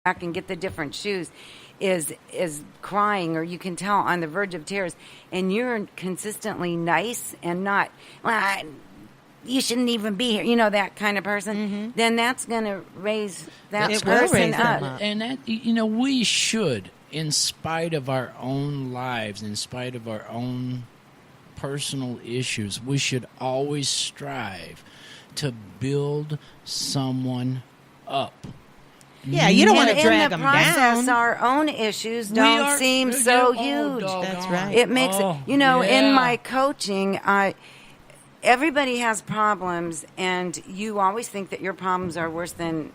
back and get the different shoes is crying, or you can tell on the verge of tears, and you're consistently nice and not, well, you shouldn't even be here, that kind of person, then that's going to raise that person up. And that, we should, in spite of our own lives, in spite of our own personal issues, we should always strive to build someone up. Yeah, you don't want to drag them down. In the process, our own issues don't seem so huge. That's right. It makes it, in my coaching, everybody has problems, and you always think that your problems are worse than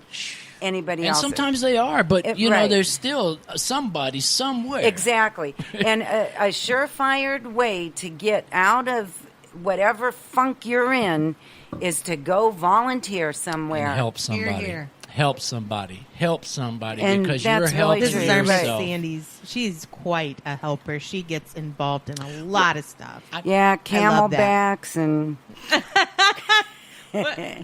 anybody else's. And sometimes they are, but, there's still somebody somewhere. Exactly. And a surefire way to get out of whatever funk you're in is to go volunteer somewhere. And help somebody. Here. Help somebody. Help somebody, and because you're helping This is our yourself. Sandy's. She's quite a helper. She gets involved in a lot of stuff. Yeah, camelbacks and...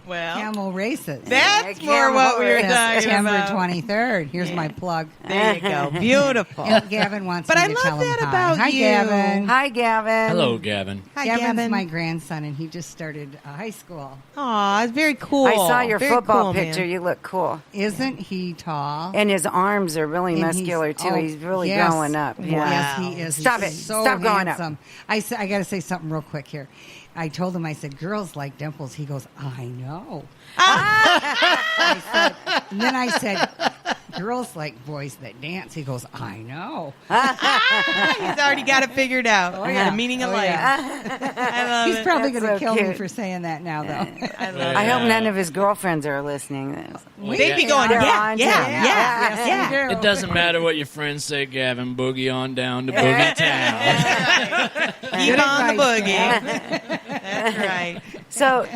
Well, camel races. That's more what we were talking September about. 23rd. Here's my plug. There you go. Beautiful. And Gavin wants But me I to love tell him that hi. about Hi, you. Gavin. Hi, Gavin. Hello, Gavin. Hi, Gavin's Gavin. my grandson, and he just started high school. Aw, it's very cool. I saw your Very football cool, picture. man. You look cool. Isn't he tall? And his arms are really And muscular, too. He's really growing up. Yeah. Yes, he is. Stop He's it. So Stop growing up. handsome. I got to say something real quick here. I told him, I said, girls like dimples. He goes, I know. And then I said, girls like boys that dance. He goes, I know. He's already got it figured out. yeah. The meaning of Oh, life. yeah. I love He's it. probably That's going to so kill me cute. for saying that now, though. I love it. I hope none of his girlfriends are listening. They'd be going, They're yeah, on yeah, to it. yeah, Yes, yeah. we do. It doesn't matter what your friends say, Gavin. Boogie on down to Boogie Town. Keep on the advice, boogie. That's right. So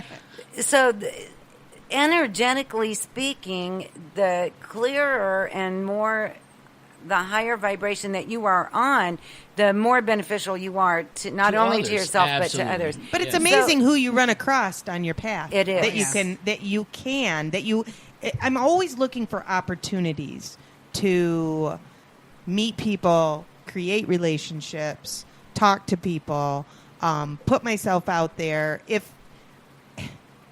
energetically speaking, the clearer and more, the higher vibration that you are on, the more beneficial you are to not To only others, to yourself absolutely. but to others. But it's Yeah. amazing who you run across on your path. It is. I'm always looking for opportunities to meet people, create relationships, talk to people, put myself out there. If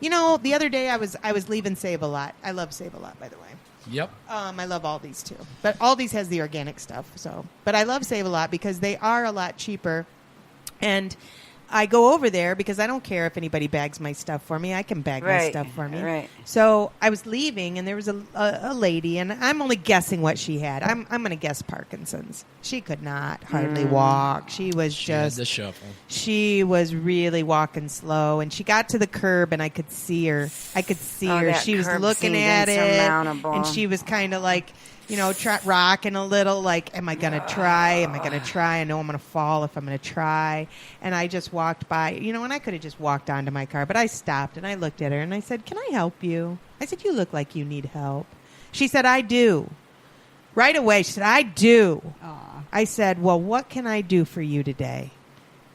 the other day I was leaving Save-A-Lot. I love Save-A-Lot, by the way. Yep. I love Aldi's too, but Aldi's has the organic stuff. But I love Save-A-Lot because they are a lot cheaper, and I go over there because I don't care if anybody bags my stuff for me. I can bag my stuff for me. Right. So I was leaving, and there was a lady, and I'm only guessing what she had. I'm going to guess Parkinson's. She could not hardly walk. She was She had just the shuffle. She was really walking slow, and she got to the curb, and I could see her. that She was curb looking seemed at it, insurmountable. and she was kind of like, rocking a little, like, am I going to try? Am I going to try? I know I'm going to fall if I'm going to try. And I just walked by, and I could have just walked onto my car, but I stopped, and I looked at her, and I said, can I help you? I said, you look like you need help. She said, I do. Right away, she said, I do. Aw. I said, well, what can I do for you today?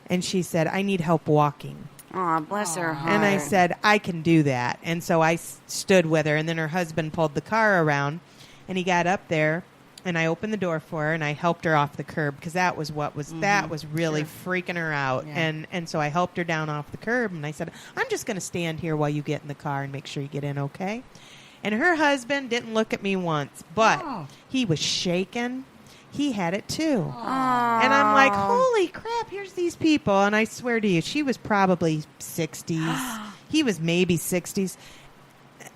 And she said, I need help walking. Oh, bless her heart. And I said, I can do that. And so I stood with her, and then her husband pulled the car around, and he got up there, and I opened the door for her, and I helped her off the curb because that was really freaking her out. Yeah. And so I helped her down off the curb, and I said, I'm just going to stand here while you get in the car and make sure you get in okay. And her husband didn't look at me once, but he was shaking. He had it too. And I'm like, holy crap, here's these people. And I swear to you, she was probably 60s. He was maybe 60s.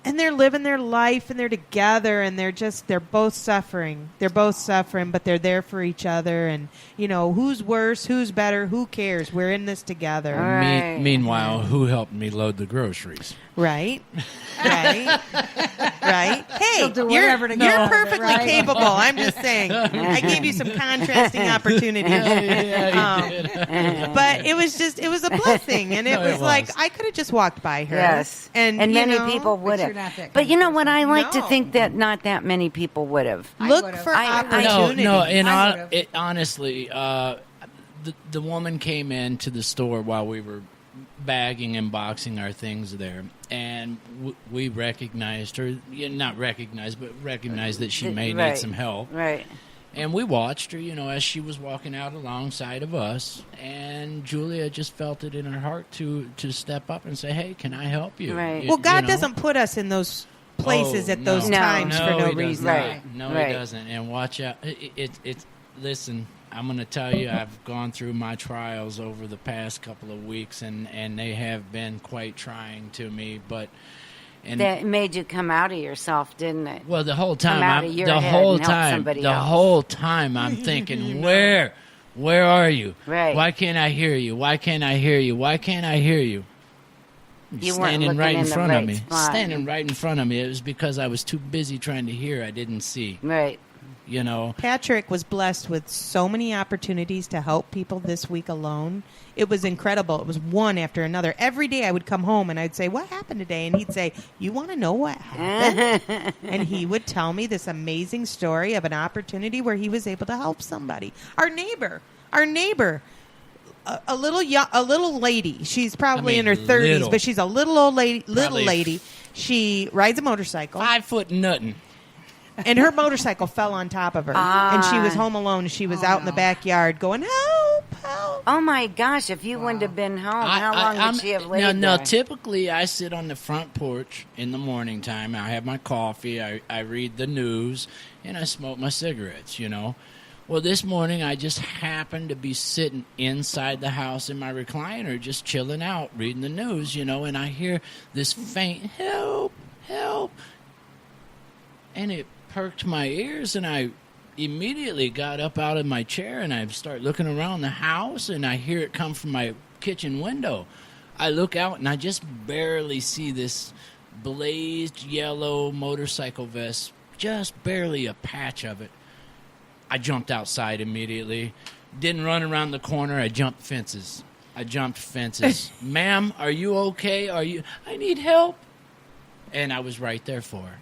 And they're living their life, and they're together, and they're both suffering. They're both suffering, but they're there for each other. And, who's worse, who's better, who cares? We're in this together. Right. Meanwhile, who helped me load the groceries? Right? Right? Right? Hey, She'll do whatever to go you're with it, perfectly right? capable. I'm just saying. I gave you some contrasting opportunities. But it was a blessing. And it was like, I could have just walked by her. Yes. And many people would you're have. not that But kind you of know what? I like to No. think that not that many people would have. Look would've. for I- opportunities. No, and I would've. honestly, the woman came into the store while we were bagging and boxing our things there, and we recognized her. Not recognized, but recognized that she may Right. need some help. Right. And we watched her, as she was walking out alongside of us. And Julia just felt it in her heart to step up and say, "Hey, can I help you?" Right. Well, God doesn't put us in those places at those times for no he reason. does not. Right. No, Right. he doesn't. And watch out. Listen, I'm going to tell you, I've gone through my trials over the past couple of weeks, and they have been quite trying to me. And That made you come out of yourself, didn't it? well, the whole time, out of your head and help somebody else. whole time, I'm thinking, where are you? Right. Why can't I hear you? Why can't I hear you? Why can't I hear you? You weren't Standing looking right in in the front right of me. spot. Standing right in front of me. It was because I was too busy trying to hear. I didn't see. Right. Patrick was blessed with so many opportunities to help people this week alone. It was incredible. It was one after another. Every day I would come home and I'd say, "What happened today?" And he'd say, "You want to know what happened?" And he would tell me this amazing story of an opportunity where he was able to help somebody. Our neighbor, a little lady. She's probably in her 30s, little. but she's a little old lady. Probably Lady. She rides a motorcycle. 5 foot nothing. And her motorcycle fell on top of her. And she was home alone. She was out in the backyard going, "Help, help." Oh my gosh! If you wouldn't have been home, how long would she have laid No, there? typically I sit on the front porch in the morning time. I have my coffee, I read the news, and I smoke my cigarettes, Well, this morning I just happened to be sitting inside the house in my recliner, just chilling out, reading the news, and I hear this faint, "Help, help." And it perked my ears, and I immediately got up out of my chair, and I start looking around the house, and I hear it come from my kitchen window. I look out, and I just barely see this blazed yellow motorcycle vest, just barely a patch of it. I jumped outside immediately. Didn't run around the corner. I jumped fences. "Ma'am, are you okay? I need help." And I was right there for her.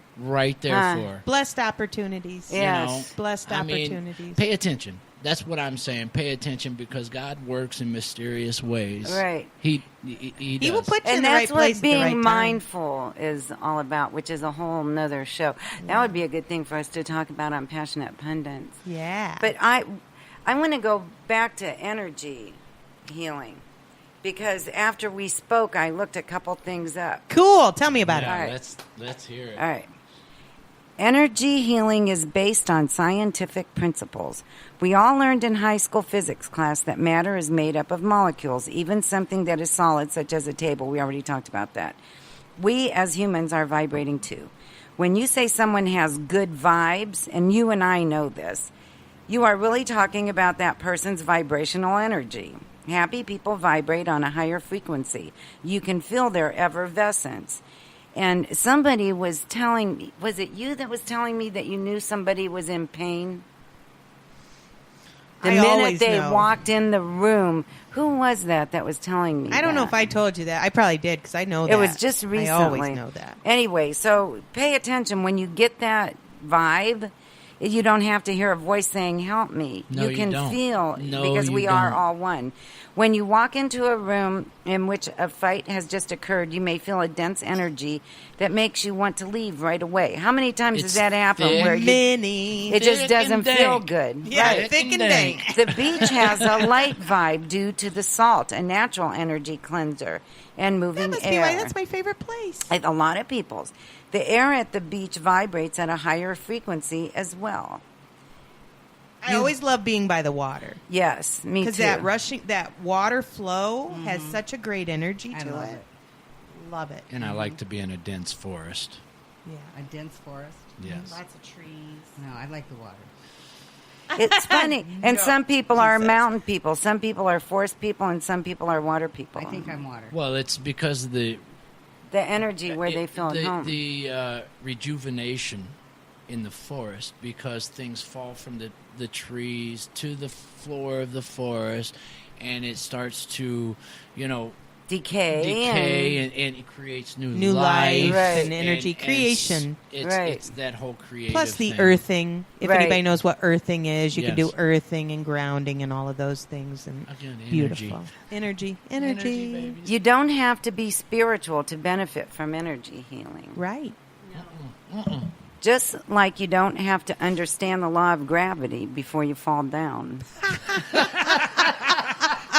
Blessed opportunities. Yes. Blessed opportunities. Pay attention. That's what I'm saying. Pay attention, because God works in mysterious ways. Right. He does. He will put you in And the right that's place what at the being right time. mindful is all about, which is a whole nother show. That would be a good thing for us to talk about on Passionate Pundits. Yeah. But I want to go back to energy healing, because after we spoke, I looked a couple things up. Cool. Tell me about Yeah, it. All right. let's hear it. All right. Energy healing is based on scientific principles. We all learned in high school physics class that matter is made up of molecules, even something that is solid, such as a table. We already talked about that. We, as humans, are vibrating too. When you say someone has good vibes, and you and I know this, you are really talking about that person's vibrational energy. Happy people vibrate on a higher frequency. You can feel their effervescence. And somebody was telling me, was it you that was telling me that you knew somebody was in pain? The I minute always they know. walked in the room, who was that was telling me I don't know that? if I told you that. I probably did, because I know that. It was just recently. I always know that. Anyway, so pay attention when you get that vibe. You don't have to hear a voice saying, "Help me." No, you can don't. feel, No, because you we are don't. all one. When you walk into a room in which a fight has just occurred, you may feel a dense energy that makes you want to leave right away. How many times It's does that happen? thick. Where Many. it just Thick doesn't and feel dank. good. Yeah, Right. thick and dank. The beach has a light vibe due to the salt, a natural energy cleanser, and moving That must be air. why that's my favorite place. Like a lot of people's. The air at the beach vibrates at a higher frequency as well. I always love being by the water. Yes, me too. Because that water flow has such a great energy to love it. it. Love it. And I like to be in a dense forest. Yeah. A dense forest. Yes. Lots of trees. No, I like the water. It's funny. And No, some people are Jesus. mountain people, some people are forest people, and some people are water people. I think I'm water. Well, it's because of the energy where they feel at home. The rejuvenation in the forest, because things fall from the trees to the floor of the forest, and it starts to, decay and it creates New life Right. and energy creation. It's that whole creative Plus the thing. earthing. If Right. anybody knows what earthing is, you can do Yes. earthing and grounding and all of those things. And Again, beautiful. Energy. baby. You don't have to be spiritual to benefit from energy healing. Right. Just like you don't have to understand the law of gravity before you fall down.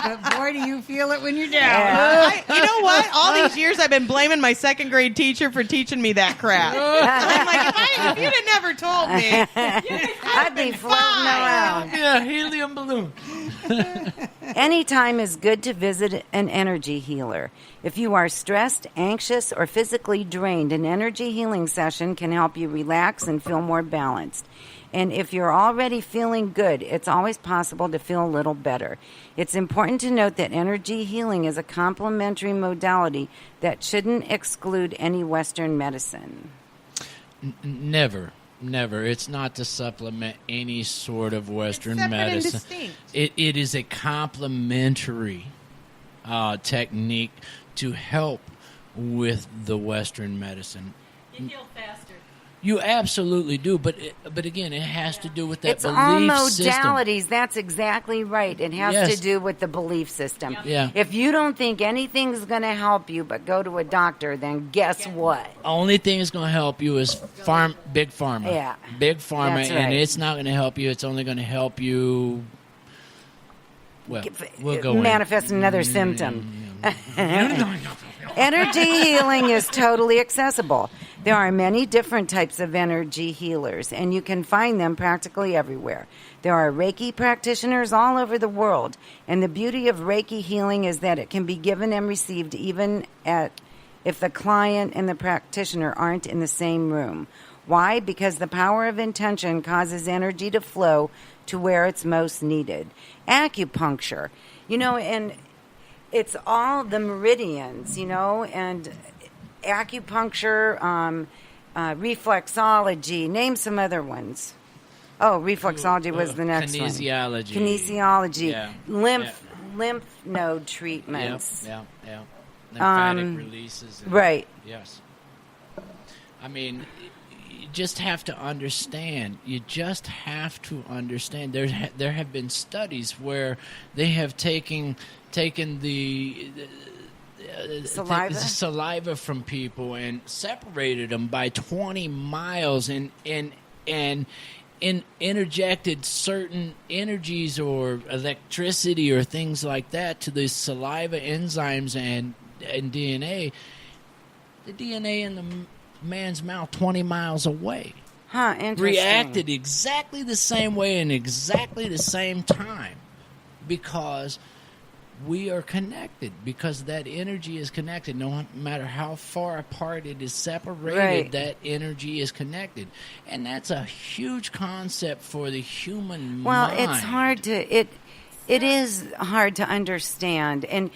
But boy, do you feel it when you're down. Yeah. You know what? All these years I've been blaming my second grade teacher for teaching me that crap. I'm like, if you'd have never told me, I'd be floating around. Yeah, helium balloon. Any time is good to visit an energy healer. If you are stressed, anxious, or physically drained, an energy healing session can help you relax and feel more balanced. And if you're already feeling good, it's always possible to feel a little better. It's important to note that energy healing is a complementary modality that shouldn't exclude any Western medicine. Never. It's not to supplement any sort of Western separate and medicine. distinct. It is a complementary technique to help with the Western medicine. You heal faster. You absolutely do, but again, it has to do with that It's all belief system. modalities. That's exactly right. It has Yes. to do with the belief system. Yeah. If you don't think anything's going to help you but go to a doctor, then guess what? Only thing that's going to help you is big pharma. Yeah. Big pharma, That's and right. it's not going to help you. It's only going to help you. Well, we'll go Manifest another symptom. Energy healing is totally accessible. There are many different types of energy healers, and you can find them practically everywhere. There are Reiki practitioners all over the world, and the beauty of Reiki healing is that it can be given and received even if the client and the practitioner aren't in the same room. Why? Because the power of intention causes energy to flow to where it's most needed. Acupuncture, and it's all the meridians, and acupuncture, reflexology, name some other ones. Oh, reflexology was the next one. Kinesiology. Yeah. Lymph node treatments. Yeah. Lymphatic releases. Right. Yes. I mean, you just have to understand. There have been studies where they have taken the saliva from people and separated them by 20 miles and interjected certain energies or electricity or things like that to the saliva enzymes and DNA. The DNA in the man's mouth 20 miles away Interesting. reacted exactly the same way in exactly the same time because we are connected, because that energy is connected. No matter how far apart it is separated, Right. that energy is connected. And that's a huge concept for the human Well, mind. it's hard to it is hard to understand, and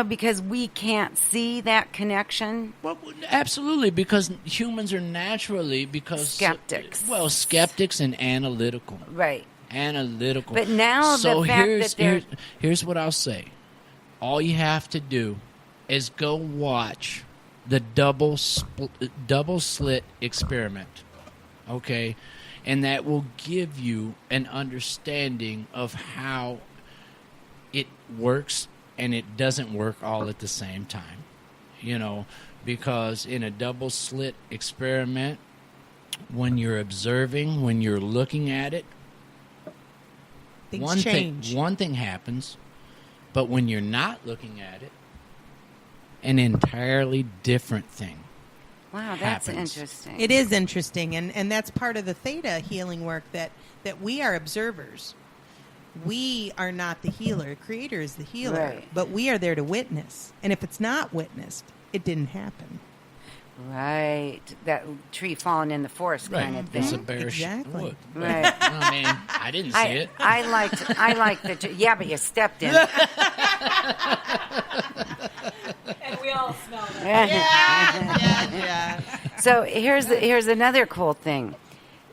because we can't see that connection. Well, absolutely, because humans are naturally Skeptics. Well, skeptics and analytical. Right. Analytical. But now so the fact that here's what I'll say. All you have to do is go watch the double slit experiment, okay? And that will give you an understanding of how it works and it doesn't work all at the same time, because in a double slit experiment, when you're observing, when you're looking at it, Things change. One thing happens, but when you're not looking at it, an entirely different thing. Wow, that's happens. interesting. It is interesting, and that's part of the theta healing work, that we are observers. We are not the healer. Creator is the healer. Right. But we are there to witness. And if it's not witnessed, it didn't happen. Right, that tree falling in the forest kind of It's a thing. bear Exactly. wood. Right. I mean, I didn't see it. I liked the yeah, but you stepped in. And we all smell that. Yeah. So here's another cool thing.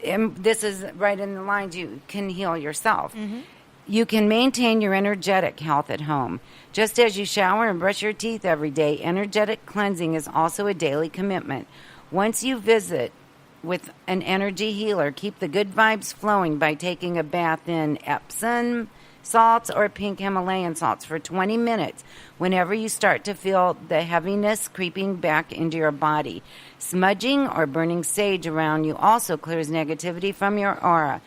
And this is right in the lines. You can heal yourself. Mm-hmm. You can maintain your energetic health at home. Just as you shower and brush your teeth every day, energetic cleansing is also a daily commitment. Once you visit with an energy healer, keep the good vibes flowing by taking a bath in Epsom salts or pink Himalayan salts for 20 minutes whenever you start to feel the heaviness creeping back into your body. Smudging or burning sage around you also clears negativity from your aura.